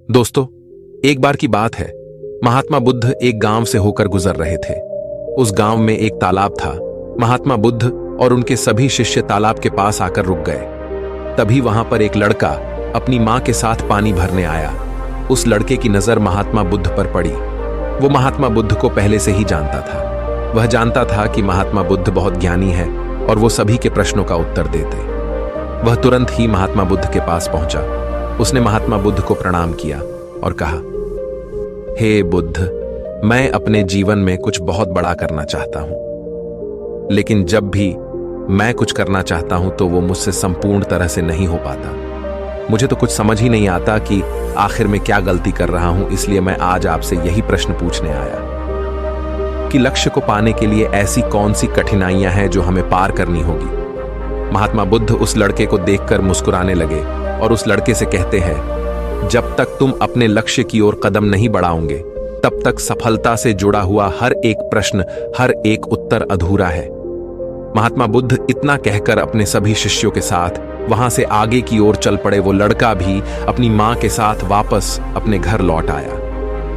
दोस्तों, एक बार की बात है। महात्मा बुद्ध एक गांव से होकर गुजर रहे थे। उस गांव में एक तालाब था। महात्मा बुद्ध और उनके सभी शिष्य तालाब के पास आकर रुक गए। तभी वहां पर एक लड़का अपनी मां के साथ पानी भरने आया। उस लड़के की नजर महात्मा बुद्ध पर पड़ी। वो महात्मा बुद्ध को पहले से ही जानता था। वह जानता था कि महात्मा बुद्ध बहुत ज्ञानी है और वो सभी के प्रश्नों का उत्तर देते। वह तुरंत ही महात्मा बुद्ध के पास पहुंचा। उसने महात्मा बुद्ध को प्रणाम किया और कहा, हे बुद्ध, मैं अपने जीवन में कुछ बहुत बड़ा करना चाहता हूं, लेकिन जब भी मैं कुछ करना चाहता हूं तो वो मुझसे संपूर्ण तरह से नहीं हो पाता। मुझे तो कुछ समझ ही नहीं आता कि आखिर में क्या गलती कर रहा हूं। इसलिए मैं आज आपसे यही प्रश्न पूछने आया कि लक्ष्य को पाने के लिए ऐसी कौन सी कठिनाइयां हैं जो हमें पार करनी होगी। महात्मा बुद्ध उस लड़के को देखकर मुस्कुराने लगे और उस लड़के से कहते हैं, जब तक तुम अपने लक्ष्य की ओर कदम नहीं बढ़ाओगे तब तक सफलता से जुड़ा हुआ हर एक प्रश्न, हर एक उत्तर अधूरा है। महात्मा बुद्ध इतना कहकर अपने सभी शिष्यों के साथ वहां से आगे की ओर चल पड़े। वो लड़का भी अपनी मां के साथ वापस अपने घर लौट आया।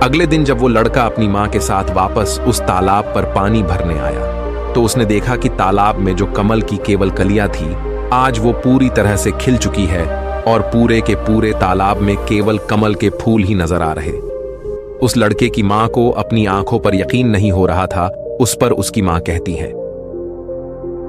अगले दिन जब वो लड़का अपनी मां के साथ वापस उस तालाब पर पानी भरने आया तो उसने देखा कि तालाब में जो कमल की केवल कलियां थी, आज वो पूरी तरह से खिल चुकी है और पूरे के पूरे तालाब में केवल कमल के फूल ही नजर आ रहे। उस लड़के की मां को अपनी आंखों पर यकीन नहीं हो रहा था। उस पर उसकी मां कहती है,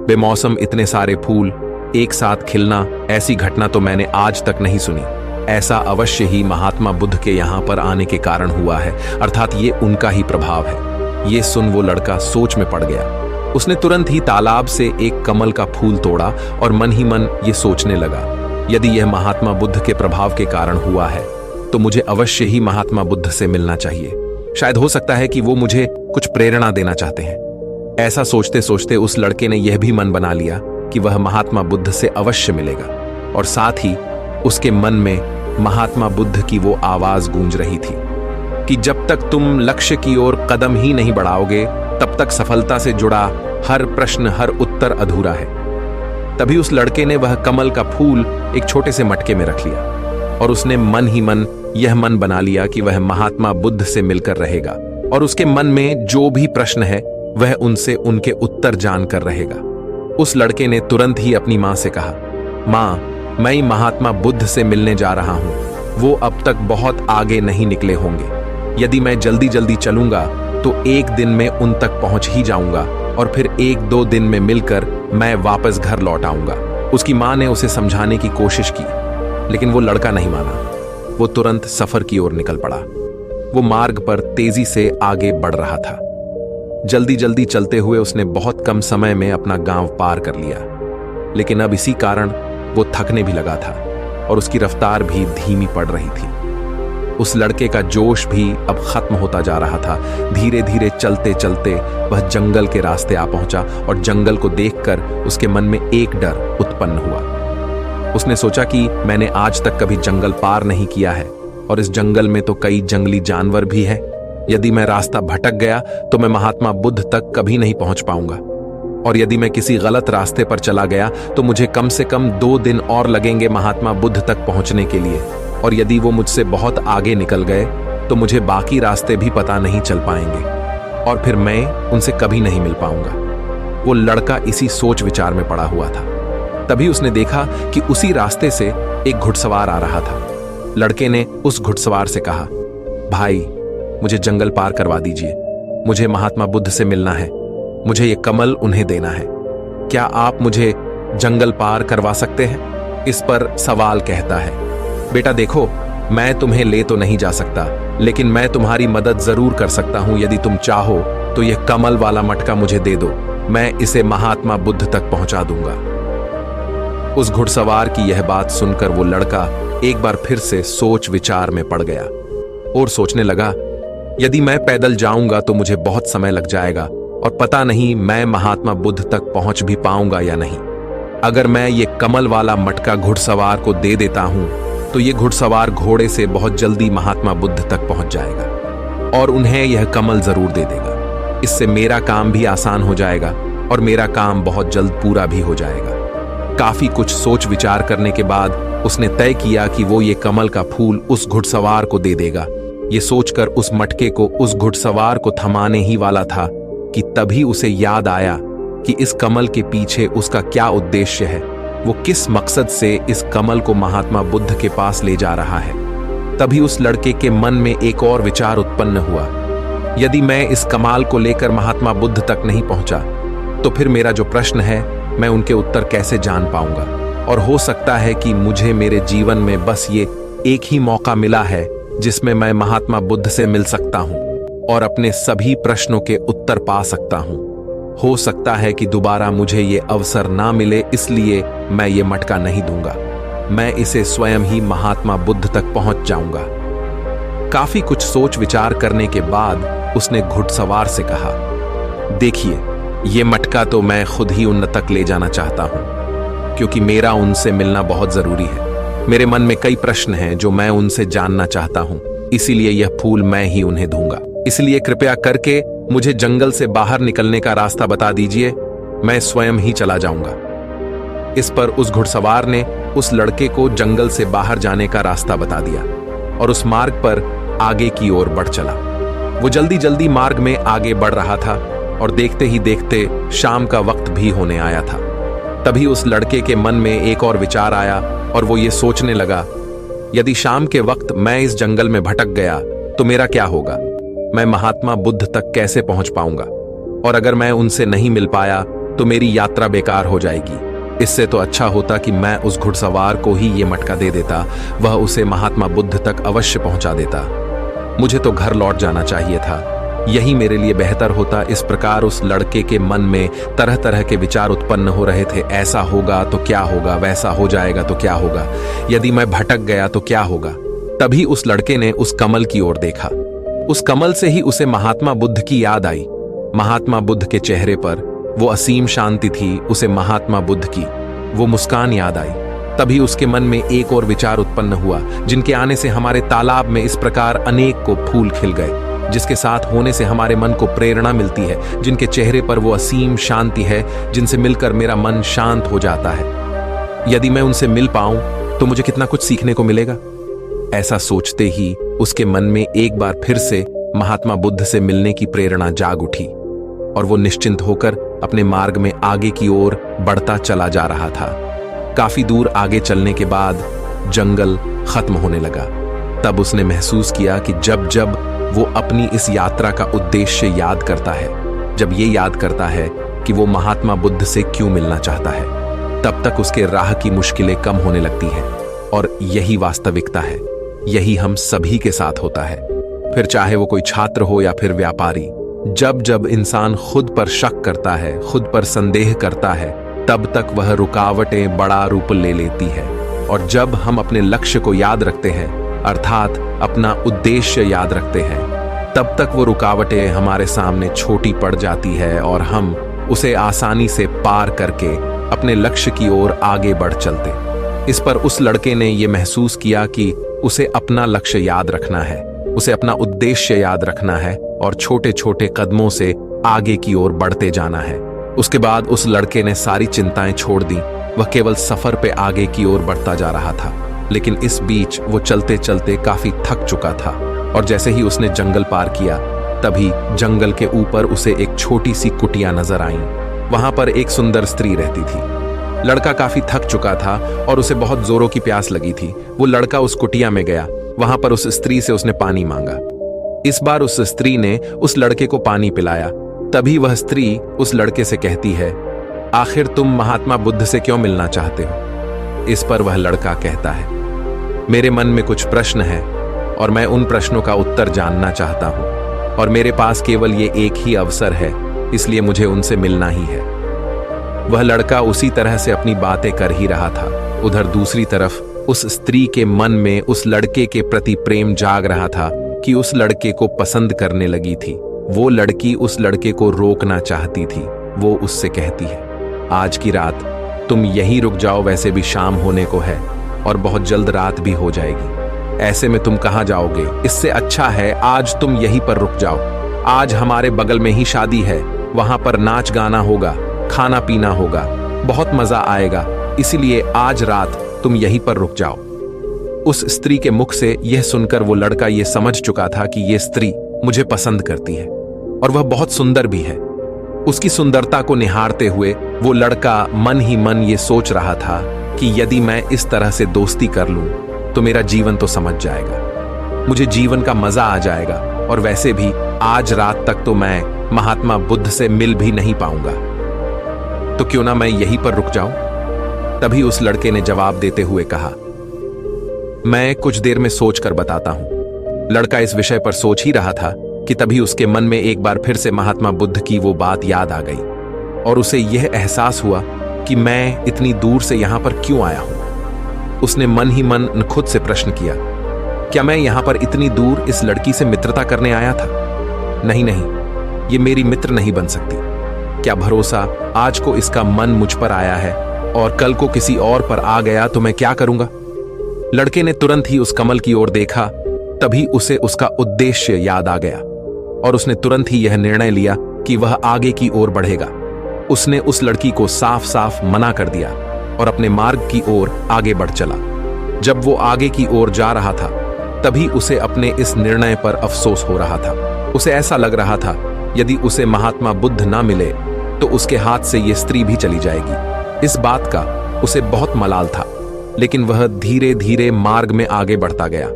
बेमौसम इतने सारे फूल एक साथ खिलना, ऐसी घटना तो मैंने आज तक नहीं सुनी। ऐसा अवश्य ही महात्मा बुद्ध के यहां पर आने के कारण हुआ है, अर्थात ये उनका ही प्रभाव है। ये सुन वो लड़का सोच में पड़ गया। उसने तुरंत ही तालाब से एक कमल का फूल तोड़ा और मन ही मन ये सोचने लगा, यदि यह महात्मा बुद्ध के प्रभाव के कारण हुआ है तो मुझे अवश्य ही महात्मा बुद्ध से मिलना चाहिए। शायद हो सकता है कि वो मुझे कुछ प्रेरणा देना चाहते हैं। ऐसा सोचते सोचते उस लड़के ने यह भी मन बना लिया कि वह महात्मा बुद्ध से अवश्य मिलेगा। और साथ ही उसके मन में महात्मा बुद्ध की वो आवाज गूंज रही थी कि जब तक तुम लक्ष्य की ओर कदम ही नहीं बढ़ाओगे तब तक सफलता से जुड़ा हर प्रश्न, हर उत्तर अधूरा है। तभी उस लड़के ने वह कमल का फूल एक छोटे से मटके में रख लिया और उसने मन ही मन यह मन बना लिया कि वह महात्मा बुद्ध से मिलकर रहेगा और उसके मन में जो भी प्रश्न है वह उनसे उनके उत्तर जानकर रहेगा। उस लड़के ने तुरंत ही अपनी मां से कहा, मां, मैं महात्मा बुद्ध से मिलने जा रहा हूं। वो अब तक बहुत आगे नहीं निकले होंगे। यदि मैं जल्दी जल्दी चलूंगा तो एक दिन में उन तक पहुंच ही जाऊंगा और फिर एक दो दिन में मिलकर मैं वापस घर लौट आऊंगा। उसकी मां ने उसे समझाने की कोशिश की, लेकिन वो लड़का नहीं माना। वो तुरंत सफर की ओर निकल पड़ा। वो मार्ग पर तेजी से आगे बढ़ रहा था। जल्दी जल्दी चलते हुए उसने बहुत कम समय में अपना गांव पार कर लिया, लेकिन अब इसी कारण वो थकने भी लगा था और उसकी रफ्तार भी धीमी पड़ रही थी। उस लड़के का जोश भी अब खत्म होता जा रहा था। धीरे धीरे चलते चलते वह जंगल के रास्ते आ पहुंचा और जंगल को देखकर उसके मन में एक डर उत्पन्न हुआ। उसने सोचा कि मैंने आज तक कभी जंगल पार नहीं किया है और इस जंगल में तो कई जंगली जानवर भी हैं। यदि मैं रास्ता भटक गया तो मैं महात्मा बुद्ध तक कभी नहीं पहुंच पाऊंगा, और यदि मैं किसी गलत रास्ते पर चला गया तो मुझे कम से कम 2 दिन और लगेंगे महात्मा बुद्ध तक पहुंचने के लिए, और यदि वो मुझसे बहुत आगे निकल गए तो मुझे बाकी रास्ते भी पता नहीं चल पाएंगे और फिर मैं उनसे कभी नहीं मिल पाऊंगा। वो लड़का इसी सोच विचार में पड़ा हुआ था। तभी उसने देखा कि उसी रास्ते से एक घुड़सवार आ रहा था। लड़के ने उस घुड़सवार से कहा, भाई, मुझे जंगल पार करवा दीजिए। मुझे महात्मा बुद्ध से मिलना है। मुझे ये कमल उन्हें देना है। क्या आप मुझे जंगल पार करवा सकते हैं? इस पर सवाल कहता है, बेटा देखो, मैं तुम्हें ले तो नहीं जा सकता, लेकिन मैं तुम्हारी मदद जरूर कर सकता हूं। यदि तुम चाहो तो यह कमल वाला मटका मुझे दे दो, मैं इसे महात्मा बुद्ध तक पहुंचा दूंगा। उस घुड़सवार की यह बात सुनकर वो लड़का एक बार फिर से सोच विचार में पड़ गया और सोचने लगा, यदि मैं पैदल जाऊंगा तो मुझे बहुत समय लग जाएगा और पता नहीं मैं महात्मा बुद्ध तक पहुंच भी पाऊंगा या नहीं। अगर मैं ये कमल वाला मटका घुड़सवार को दे देता हूं तो ये घुड़सवार घोड़े से बहुत जल्दी महात्मा बुद्ध तक पहुंच जाएगा और उन्हें यह कमल जरूर दे देगा। इससे मेरा काम भी आसान हो जाएगा और मेरा काम बहुत जल्द पूरा भी हो जाएगा। काफी कुछ सोच विचार करने के बाद उसने तय किया कि वो ये कमल का फूल उस घुड़सवार को दे देगा। ये सोचकर उस मटके को उस घुड़सवार को थमाने ही वाला था कि तभी उसे याद आया कि इस कमल के पीछे उसका क्या उद्देश्य है, वो किस मकसद से इस कमल को महात्मा बुद्ध के पास ले जा रहा है। तभी उस लड़के के मन में एक और विचार उत्पन्न हुआ, यदि मैं इस कमाल को लेकर महात्मा बुद्ध तक नहीं पहुंचा तो फिर मेरा जो प्रश्न है मैं उनके उत्तर कैसे जान पाऊंगा। और हो सकता है कि मुझे मेरे जीवन में बस ये एक ही मौका मिला है जिसमें मैं महात्मा बुद्ध से मिल सकता हूं और अपने सभी प्रश्नों के उत्तर पा सकता हूं। हो सकता है कि दोबारा मुझे ये अवसर ना मिले, इसलिए मैं ये मटका नहीं दूंगा। मैं इसे स्वयं ही महात्मा बुद्ध तक पहुंच जाऊंगा। काफी कुछ सोच विचार करने के बाद उसने घुड़सवार से कहा, देखिए, ये मटका तो मैं खुद ही उन तक ले जाना चाहता हूं, क्योंकि मेरा उनसे मिलना बहुत जरूरी है। मेरे मन में कई प्रश्न हैं जो मैं उनसे जानना चाहता हूं, इसीलिए यह फूल मैं ही उन्हें दूंगा। इसलिए कृपया करके मुझे जंगल से बाहर निकलने का रास्ता बता दीजिए, मैं स्वयं ही चला जाऊंगा। इस पर उस घुड़सवार ने उस लड़के को जंगल से बाहर जाने का रास्ता बता दिया और उस मार्ग पर आगे की ओर बढ़ चला। वो जल्दी जल्दी मार्ग में आगे बढ़ रहा था और देखते ही देखते शाम का वक्त भी होने आया था। तभी उस लड़के के मन में एक और विचार आया और वो ये सोचने लगा, यदि शाम के वक्त मैं इस जंगल में भटक गया तो मेरा क्या होगा? मैं महात्मा बुद्ध तक कैसे पहुंच पाऊंगा? और अगर मैं उनसे नहीं मिल पाया तो मेरी यात्रा बेकार हो जाएगी। इससे तो अच्छा होता कि मैं उस घुड़सवार को ही ये मटका दे देता, वह उसे महात्मा बुद्ध तक अवश्य पहुंचा देता। मुझे तो घर लौट जाना चाहिए था, यही मेरे लिए बेहतर होता। इस प्रकार उस लड़के के मन में तरह तरह के विचार उत्पन्न हो रहे थे। ऐसा होगा तो क्या होगा, वैसा हो जाएगा तो क्या होगा, यदि मैं भटक गया तो क्या होगा। तभी उस लड़के ने उस कमल की ओर देखा। उस कमल से ही उसे महात्मा बुद्ध की याद आई। महात्मा बुद्ध के चेहरे पर वो असीम शांति थी, उसे महात्मा बुद्ध की वो मुस्कान याद आई। तभी उसके मन में एक और विचार उत्पन्न हुआ, जिनके आने से हमारे तालाब में इस प्रकार अनेक को फूल खिल गए, जिसके साथ होने से हमारे मन को प्रेरणा मिलती है, जिनके चेहरे पर वो असीम शांति है, जिनसे मिलकर मेरा मन शांत हो जाता है। यदि मैं उनसे मिल पाऊं तो मुझे कितना कुछ सीखने को मिलेगा। ऐसा सोचते ही उसके मन में एक बार फिर से महात्मा बुद्ध से मिलने की प्रेरणा जाग उठी और वो निश्चिंत होकर अपने मार्ग में आगे की ओर बढ़ता चला जा रहा था। काफी दूर आगे चलने के बाद जंगल खत्म होने लगा। तब उसने महसूस किया कि जब जब वो अपनी इस यात्रा का उद्देश्य याद करता है, जब ये याद करता है कि वो महात्मा बुद्ध से क्यों मिलना चाहता है, तब तक उसके राह की मुश्किलें कम होने लगती हैं। और यही वास्तविकता है, यही हम सभी के साथ होता है, फिर चाहे वो कोई छात्र हो या फिर व्यापारी। जब जब इंसान खुद पर शक करता है, खुद पर संदेह करता है, तब तक वह रुकावटें बड़ा रूप ले लेती है। और जब हम अपने लक्ष्य को याद रखते हैं, अर्थात अपना उद्देश्य याद रखते हैं, तब तक वो रुकावटें हमारे सामने छोटी पड़ जाती है और हम उसे आसानी से पार करके अपने लक्ष्य की ओर आगे बढ़ चलते। इस पर उस लड़के ने यह महसूस किया कि उसे अपना लक्ष्य याद रखना है, उसे अपना उद्देश्य याद रखना है और छोटे छोटे कदमों से आगे की ओर बढ़ते जाना है। उसके बाद उस लड़के ने सारी चिंताएं छोड़ दी, वह केवल सफर पे आगे की ओर बढ़ता जा रहा था। लेकिन इस बीच वो चलते चलते काफी थक चुका था और जैसे ही उसने जंगल पार किया, तभी जंगल के ऊपर उसे एक छोटी सी कुटिया नजर आई। वहां पर एक सुंदर स्त्री रहती थी। लड़का काफी थक चुका था और उसे बहुत जोरों की प्यास लगी थी। वो लड़का उस कुटिया में गया, वहां पर उस स्त्री से उसने पानी मांगा। इस बार उस स्त्री ने उस लड़के को पानी पिलाया। तभी वह स्त्री उस लड़के से कहती है, आखिर तुम महात्मा बुद्ध से क्यों मिलना चाहते हो? इस पर वह लड़का कहता है, मेरे मन में कुछ प्रश्न हैं और मैं उन प्रश्नों का उत्तर जानना चाहता हूं और मेरे पास केवल ये एक ही अवसर है, इसलिए मुझे उनसे मिलना ही है। वह लड़का उसी तरह से अपनी बातें कर ही रहा था। उधर दूसरी तरफ उस स्त्री के मन में उस लड़के के प्रति प्रेम जाग रहा था कि उस लड़के को पसंद करने लगी थी। वो लड़की उस लड़के को रोकना चाहती थी। वो उससे कहती है, आज की रात तुम यहीं रुक जाओ, वैसे भी शाम होने को है और बहुत जल्द रात भी हो जाएगी। ऐसे में तुम कहाँ जाओगे? इससे अच्छा है आज तुम यहीं पर रुक जाओ। आज हमारे बगल में ही शादी है, वहां पर नाच गाना होगा, खाना पीना होगा, बहुत मजा आएगा। इसीलिए आज रात तुम यहीं पर रुक जाओ। उस स्त्री के मुख से यह सुनकर वो लड़का यह समझ चुका था कि यह स्त्री मुझे पसंद करती है और वह बहुत सुंदर भी है। उसकी सुंदरता को निहारते हुए वो लड़का मन ही मन ये सोच रहा था कि यदि मैं इस तरह से दोस्ती कर लूं तो मेरा जीवन तो समझ जाएगा, मुझे जीवन का मजा आ जाएगा, और वैसे भी आज रात तक तो मैं महात्मा बुद्ध से मिल भी नहीं पाऊंगा, तो क्यों ना मैं यहीं पर रुक जाऊं। तभी उस लड़के ने जवाब देते हुए कहा, मैं कुछ देर में सोच कर बताता हूं। लड़का इस विषय पर सोच ही रहा था कि तभी उसके मन में एक बार फिर से महात्मा बुद्ध की वो बात याद आ गई और उसे यह एहसास हुआ कि मैं इतनी दूर से यहां पर क्यों आया हूं। उसने मन ही मन खुद से प्रश्न किया, क्या मैं यहां पर इतनी दूर इस लड़की से मित्रता करने आया था? नहीं नहीं, ये मेरी मित्र नहीं बन सकती। क्या भरोसा आज को इसका मन मुझ पर आया है और कल को किसी और पर आ गया तो मैं क्या करूंगा। लड़के ने तुरंत ही उस कमल की ओर देखा, तभी उसे उसका उद्देश्य याद आ गया और उसने तुरंत ही यह निर्णय लिया कि वह आगे की ओर बढ़ेगा। उसने उस लड़की को साफ साफ मना कर दिया और अपने मार्ग की ओर आगे बढ़ चला। जब वो आगे की ओर जा रहा था तभी उसे अपने इस निर्णय पर अफसोस हो रहा था। उसे ऐसा लग रहा था यदि उसे महात्मा बुद्ध ना मिले तो उसके हाथ से ये स्त्री भी चली जाएगी। इस बात का उसे बहुत मलाल था, लेकिन वह धीरे धीरे मार्ग में आगे बढ़ता गया।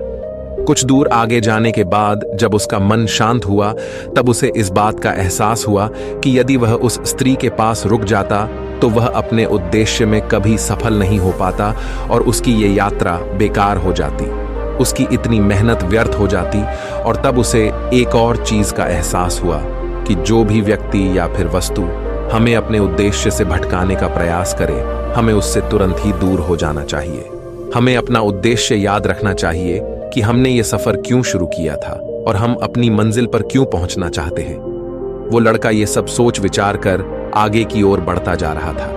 कुछ दूर आगे जाने के बाद जब उसका मन शांत हुआ तब उसे इस बात का एहसास हुआ कि यदि वह उस स्त्री के पास रुक जाता तो वह अपने उद्देश्य में कभी सफल नहीं हो पाता और उसकी ये यात्रा बेकार हो जाती, उसकी इतनी मेहनत व्यर्थ हो जाती। और तब उसे एक और चीज का एहसास हुआ कि जो भी व्यक्ति या फिर वस्तु हमें अपने उद्देश्य से भटकाने का प्रयास करे, हमें उससे तुरंत ही दूर हो जाना चाहिए। हमें अपना उद्देश्य याद रखना चाहिए कि हमने ये सफर क्यों शुरू किया था और हम अपनी मंजिल पर क्यों पहुंचना चाहते हैं। वो लड़का ये सब सोच विचार कर आगे की ओर बढ़ता जा रहा था।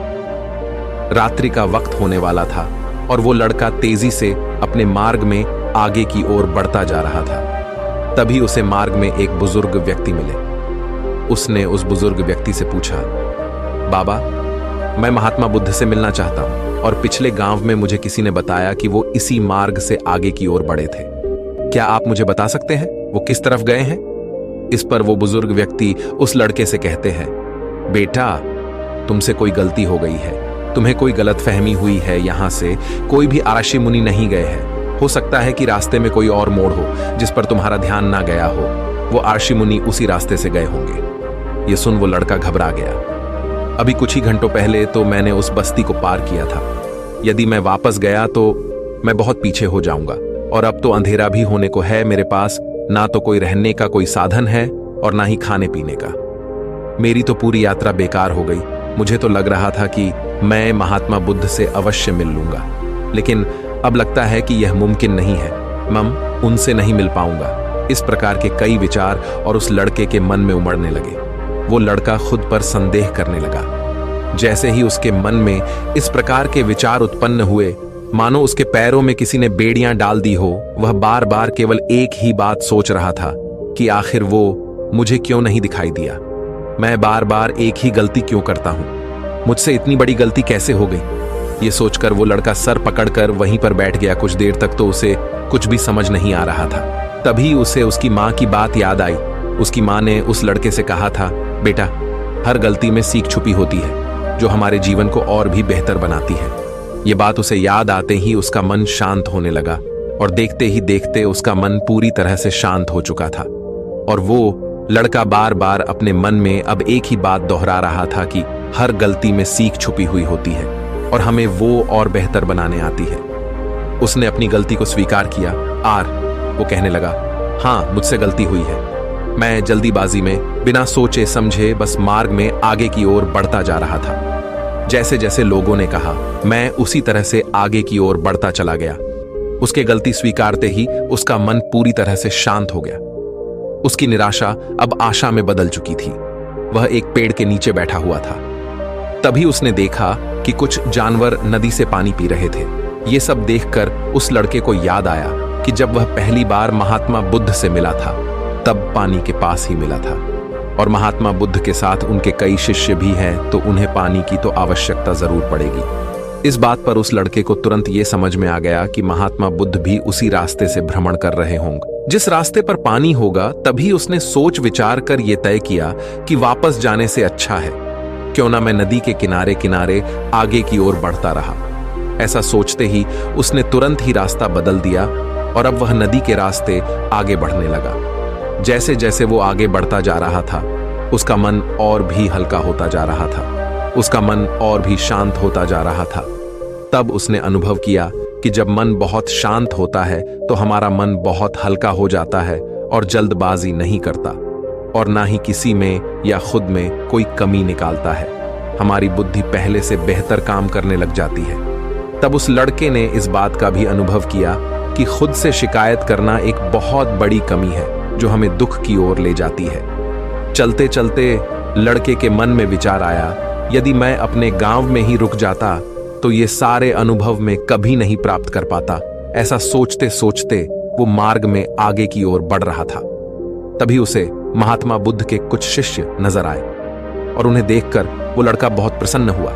रात्रि का वक्त होने वाला था और वो लड़का तेजी से अपने मार्ग में आगे की ओर बढ़ता जा रहा था। तभी उसे मार्ग में एक बुजुर्ग व्यक्ति मिले। उसने उस बुजुर्ग व्यक्ति से पूछा, बाबा, मैं महात्मा बुद्ध से मिलना चाहता हूं और पिछले गांव में मुझे किसी ने बताया कि वो इसी मार्ग से आगे की ओर बढ़े थे। क्या आप मुझे बता सकते हैं वो किस तरफ गए हैं? इस पर वो बुजुर्ग व्यक्ति उस लड़के से कहते हैं, बेटा, तुमसे कोई गलती हो गई है, तुम्हें कोई गलतफहमी हुई है। यहां से कोई भी आरषि मुनि नहीं गए हैं। हो सकता है कि रास्ते में कोई और मोड़ हो जिस पर तुम्हारा ध्यान ना गया हो। वो आरषि मुनि उसी रास्ते से गए होंगे। ये सुन वो लड़का घबरा गया। अभी कुछ ही घंटों पहले तो मैंने उस बस्ती को पार किया था। यदि मैं वापस गया तो मैं बहुत पीछे हो जाऊंगा और अब तो अंधेरा भी होने को है। मेरे पास ना तो कोई रहने का कोई साधन है और ना ही खाने पीने का। मेरी तो पूरी यात्रा बेकार हो गई। मुझे तो लग रहा था कि मैं महात्मा बुद्ध से अवश्य मिल लूंगा, लेकिन अब लगता है कि यह मुमकिन नहीं है। मैं उनसे नहीं मिल पाऊंगा। इस प्रकार के कई विचार और उस लड़के के मन में उमड़ने लगे। वो लड़का खुद पर संदेह करने लगा। जैसे ही उसके मन में इस प्रकार के विचार उत्पन्न हुए, मानो उसके पैरों में किसी ने बेड़ियां डाल दी हो। वह बार बार केवल एक ही बात सोच रहा था कि आखिर वो मुझे क्यों नहीं दिखाई दिया। मैं बार बार एक ही गलती क्यों करता हूं? मुझसे इतनी बड़ी गलती कैसे हो गई? ये सोचकर वो लड़का सर पकड़कर वहीं पर बैठ गया। कुछ देर तक तो उसे कुछ भी समझ नहीं आ रहा था। तभी उसे उसकी माँ की बात याद आई। उसकी माँ ने उस लड़के से कहा था, बेटा, हर गलती में सीख छुपी होती है जो हमारे जीवन को और भी बेहतर बनाती है। ये बात उसे याद आते ही उसका मन शांत होने लगा और देखते ही देखते उसका मन पूरी तरह से शांत हो चुका था। और वो लड़का बार बार अपने मन में अब एक ही बात दोहरा रहा था कि हर गलती में सीख छुपी हुई होती है और हमें वो और बेहतर बनाने आती है। उसने अपनी गलती को स्वीकार किया। वो कहने लगा, हाँ, मुझसे गलती हुई है। मैं जल्दीबाजी में बिना सोचे समझे बस मार्ग में आगे की ओर बढ़ता जा रहा था। जैसे जैसे लोगों ने कहा, मैं उसी तरह से आगे की ओर बढ़ता चला गया। उसके गलती स्वीकारते ही उसका मन पूरी तरह से शांत हो गया। उसकी निराशा अब आशा में बदल चुकी थी। वह एक पेड़ के नीचे बैठा हुआ था। तभी उसने देखा कि कुछ जानवर नदी से पानी पी रहे थे। ये सब देखकर उस लड़के को याद आया कि जब वह पहली बार महात्मा बुद्ध से मिला था तब पानी के पास ही मिला था और महात्मा बुद्ध के साथ उनके कई शिष्य भी हैं, तो उन्हें पानी की तो आवश्यकता जरूर पड़ेगी। इस बात पर उस लड़के को तुरंत ये समझ में आ गया कि महात्मा बुद्ध भी उसी रास्ते से भ्रमण कर रहे होंगे। जिस रास्ते पर पानी होगा, तभी उसने सोच विचार कर यह तय किया कि वापस जाने से अच्छा है क्यों ना मैं नदी के किनारे किनारे आगे की ओर बढ़ता रहा। ऐसा सोचते ही उसने तुरंत ही रास्ता बदल दिया और अब वह नदी के रास्ते आगे बढ़ने लगा। जैसे जैसे वो आगे बढ़ता जा रहा था, उसका मन और भी हल्का होता जा रहा था, उसका मन और भी शांत होता जा रहा था। तब उसने अनुभव किया कि जब मन बहुत शांत होता है तो हमारा मन बहुत हल्का हो जाता है और जल्दबाजी नहीं करता और ना ही किसी में या खुद में कोई कमी निकालता है। हमारी बुद्धि पहले से बेहतर काम करने लग जाती है। तब उस लड़के ने इस बात का भी अनुभव किया कि खुद से शिकायत करना एक बहुत बड़ी कमी है जो हमें दुख की ओर ले जाती है। चलते चलते लड़के के मन में विचार आया, यदि मैं अपने गांव में ही रुक जाता तो ये सारे अनुभव में कभी नहीं प्राप्त कर पाता। ऐसा सोचते सोचते वो मार्ग में आगे की ओर बढ़ रहा था। तभी उसे महात्मा बुद्ध के कुछ शिष्य नजर आए और उन्हें देखकर वो लड़का बहुत प्रसन्न हुआ।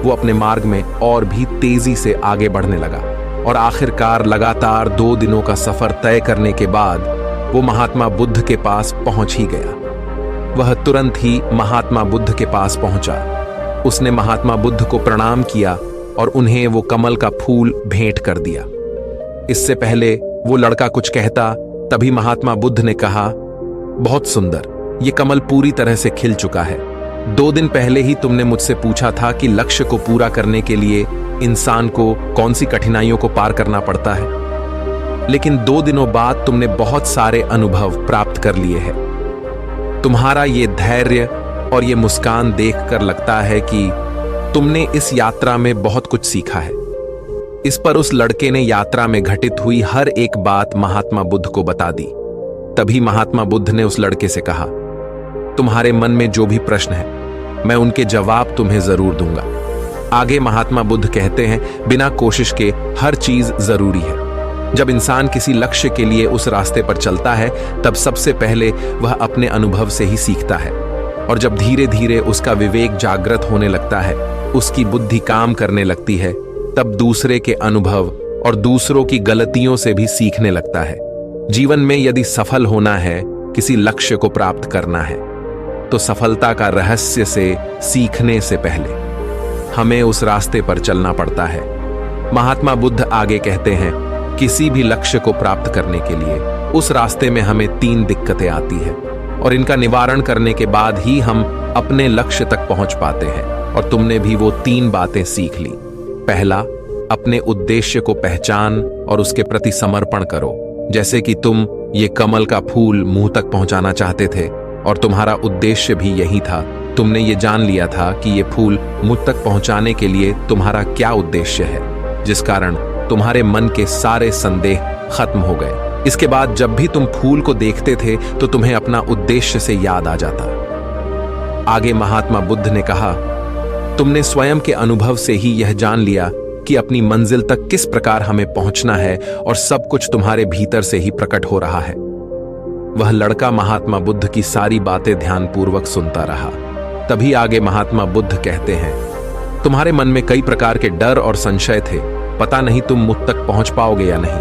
वो अपने मार्ग में और भी तेजी से आगे बढ़ने लगा और आखिरकार लगातार 2 दिनों का सफर तय करने के बाद वो महात्मा बुद्ध के पास पहुंच ही गया। वह तुरंत ही महात्मा बुद्ध के पास पहुंचा। उसने महात्मा बुद्ध को प्रणाम किया और उन्हें वो कमल का फूल भेंट कर दिया। इससे पहले वो लड़का कुछ कहता, तभी महात्मा बुद्ध ने कहा, बहुत सुंदर, ये कमल पूरी तरह से खिल चुका है। 2 दिन पहले ही तुमने मुझसे पूछा था कि लक्ष्य को पूरा करने के लिए इंसान को कौन सी कठिनाइयों को पार करना पड़ता है, लेकिन 2 दिनों बाद तुमने बहुत सारे अनुभव प्राप्त कर लिए हैं। तुम्हारा ये धैर्य और ये मुस्कान देखकर लगता है कि तुमने इस यात्रा में बहुत कुछ सीखा है। इस पर उस लड़के ने यात्रा में घटित हुई हर एक बात महात्मा बुद्ध को बता दी। तभी महात्मा बुद्ध ने उस लड़के से कहा, तुम्हारे मन में जो भी प्रश्न है मैं उनके जवाब तुम्हें जरूर दूंगा। आगे महात्मा बुद्ध कहते हैं, बिना कोशिश के हर चीज जरूरी है। जब इंसान किसी लक्ष्य के लिए उस रास्ते पर चलता है तब सबसे पहले वह अपने अनुभव से ही सीखता है और जब धीरे धीरे उसका विवेक जागृत होने लगता है, उसकी बुद्धि काम करने लगती है, तब दूसरे के अनुभव और दूसरों की गलतियों से भी सीखने लगता है। जीवन में यदि सफल होना है, किसी लक्ष्य को प्राप्त करना है, तो सफलता का रहस्य से सीखने से पहले हमें उस रास्ते पर चलना पड़ता है। महात्मा बुद्ध आगे कहते हैं, किसी भी लक्ष्य को प्राप्त करने के लिए उस रास्ते में हमें 3 दिक्कतें आती हैं और इनका निवारण करने के बाद ही हम अपने लक्ष्य तक पहुंच पाते हैं। और तुमने भी वो 3 बातें सीख ली। पहला, अपने उद्देश्य को पहचान और उसके प्रति समर्पण करो। जैसे कि तुम ये कमल का फूल मुंह तक पहुंचाना चाहते थे और तुम्हारा उद्देश्य भी यही था। तुमने ये जान लिया था कि ये फूल मुझ तक पहुंचाने के लिए तुम्हारा क्या उद्देश्य है, जिस कारण तुम्हारे मन के सारे संदेह खत्म हो गए। इसके बाद जब भी तुम फूल को देखते थे तो तुम्हें अपना उद्देश्य से याद आ जाता। आगे महात्मा बुद्ध ने कहा, तुमने स्वयं के अनुभव से ही यह जान लिया कि अपनी मंजिल तक किस प्रकार हमें पहुंचना है और सब कुछ तुम्हारे भीतर से ही प्रकट हो रहा है। वह लड़का महात्मा बुद्ध की सारी बातें ध्यानपूर्वक सुनता रहा। तभी आगे महात्मा बुद्ध कहते हैं, तुम्हारे मन में कई प्रकार के डर और संशय थे। पता नहीं तुम मुझ तक पहुंच पाओगे या नहीं,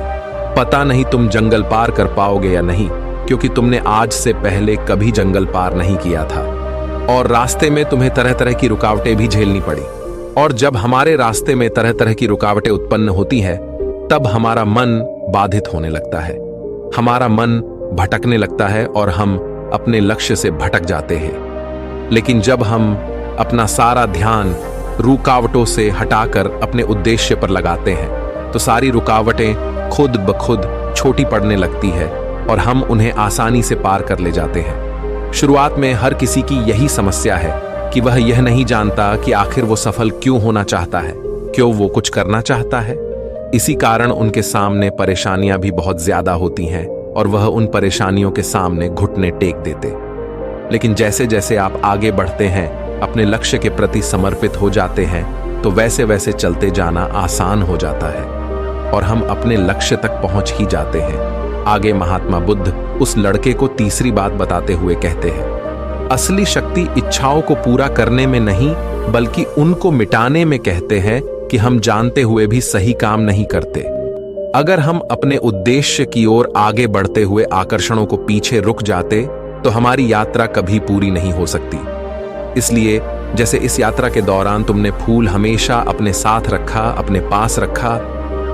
पता नहीं तुम जंगल पार कर पाओगे या नहीं, क्योंकि तुमने आज से पहले कभी जंगल पार नहीं किया था और रास्ते में तुम्हें तरह तरह की रुकावटें भी झेलनी पड़ी। और जब हमारे रास्ते में तरह तरह की रुकावटें उत्पन्न होती है, तब हमारा मन बाधित होने लगता है, हमारा मन भटकने लगता है और हम अपने लक्ष्य से भटक जाते हैं। लेकिन जब हम अपना सारा ध्यान रुकावटों से हटाकर अपने उद्देश्य पर लगाते हैं, तो सारी रुकावटें खुद ब खुद छोटी पड़ने लगती है और हम उन्हें आसानी से पार कर ले जाते हैं। शुरुआत में हर किसी की यही समस्या है कि वह यह नहीं जानता कि आखिर वो सफल क्यों होना चाहता है, क्यों वो कुछ करना चाहता है। इसी कारण उनके सामने परेशानियां भी बहुत ज्यादा होती हैं और वह उन परेशानियों के सामने घुटने टेक देते। लेकिन जैसे जैसे आप आगे बढ़ते हैं, अपने लक्ष्य के प्रति समर्पित हो जाते हैं, तो वैसे वैसे चलते जाना आसान हो जाता है और हम अपने लक्ष्य तक पहुंच ही जाते हैं। आगे महात्मा बुद्ध उस लड़के को तीसरी बात बताते हुए कहते हैं, असली शक्ति इच्छाओं को पूरा करने में नहीं बल्कि उनको मिटाने में कहते हैं कि हम जानते हुए भी सही काम नहीं करते। अगर हम अपने उद्देश्य की ओर आगे बढ़ते हुए आकर्षणों को पीछे रुक जाते तो हमारी यात्रा कभी पूरी नहीं हो सकती। इसलिए जैसे इस यात्रा के दौरान तुमने फूल हमेशा अपने साथ रखा, अपने पास रखा,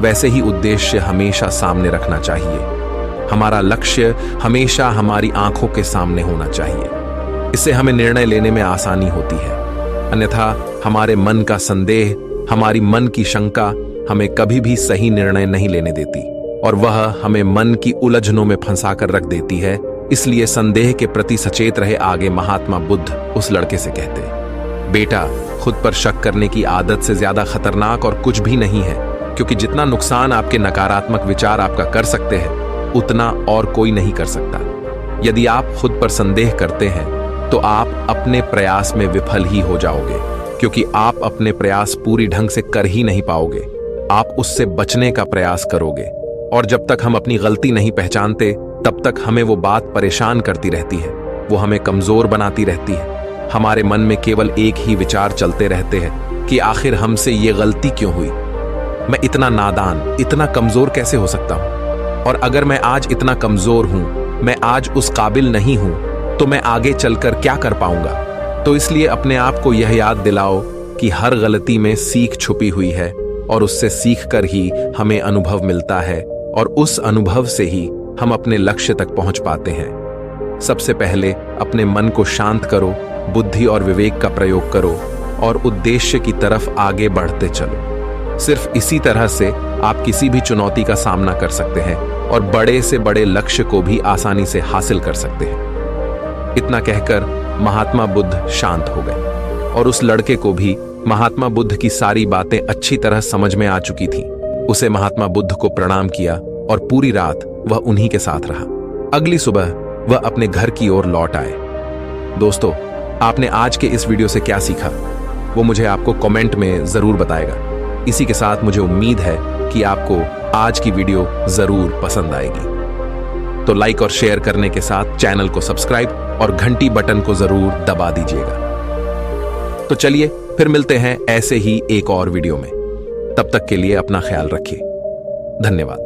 वैसे ही उद्देश्य हमेशा सामने रखना चाहिए। हमारा लक्ष्य हमेशा हमारी आंखों के सामने होना चाहिए। इससे हमें निर्णय लेने में आसानी होती है। अन्यथा हमारे मन का संदेह, हमारी मन की शंका हमें कभी भी सही निर्णय नहीं लेने देती और वह हमें मन की उलझनों में फंसाकर रख देती है। इसलिए संदेह के प्रति सचेत रहे। आगे महात्मा बुद्ध उस लड़के से कहते, बेटा, खुद पर शक करने की आदत से ज्यादा खतरनाक और कुछ भी नहीं है, क्योंकि जितना नुकसान आपके नकारात्मक विचार आपका कर सकते हैं उतना और कोई नहीं कर सकता। यदि आप खुद पर संदेह करते हैं तो आप अपने प्रयास में विफल ही हो जाओगे, क्योंकि आप अपने प्रयास पूरी ढंग से कर ही नहीं पाओगे। आप उससे बचने का प्रयास करोगे और जब तक हम अपनी गलती नहीं पहचानते तब तक हमें वो बात परेशान करती रहती है, वो हमें कमजोर बनाती रहती है। हमारे मन में केवल एक ही विचार चलते रहते हैं कि आखिर हमसे ये गलती क्यों हुई, मैं इतना नादान, इतना कमजोर कैसे हो सकता हूं, और अगर मैं आज इतना कमजोर हूं, मैं आज उस काबिल नहीं हूं, तो मैं आगे चलकर क्या कर पाऊंगा। तो इसलिए अपने आप को यह याद दिलाओ कि हर गलती में सीख छुपी हुई है और उससे सीख कर ही हमें अनुभव मिलता है और उस अनुभव से ही हम अपने लक्ष्य तक पहुंच पाते हैं। सबसे पहले अपने मन को शांत करो, बुद्धि और विवेक का प्रयोग करो और उद्देश्य की तरफ आगे बढ़ते चलो। सिर्फ इसी तरह से आप किसी भी चुनौती का सामना कर सकते हैं और बड़े से बड़े लक्ष्य को भी आसानी से हासिल कर सकते हैं। इतना कहकर महात्मा बुद्ध शांत हो गए और उस लड़के को भी महात्मा बुद्ध की सारी बातें अच्छी तरह समझ में आ चुकी थी। उसे महात्मा बुद्ध को प्रणाम किया और पूरी रात वह उन्हीं के साथ रहा। अगली सुबह वह अपने घर की ओर लौट आए। दोस्तों, आपने आज के इस वीडियो से क्या सीखा वो मुझे आपको कमेंट में जरूर बताएगा। इसी के साथ मुझे उम्मीद है कि आपको आज की वीडियो जरूर पसंद आएगी। तो लाइक और शेयर करने के साथ चैनल को सब्सक्राइब और घंटी बटन को जरूर दबा दीजिएगा। तो चलिए फिर मिलते हैं ऐसे ही एक और वीडियो में। तब तक के लिए अपना ख्याल रखिए। धन्यवाद।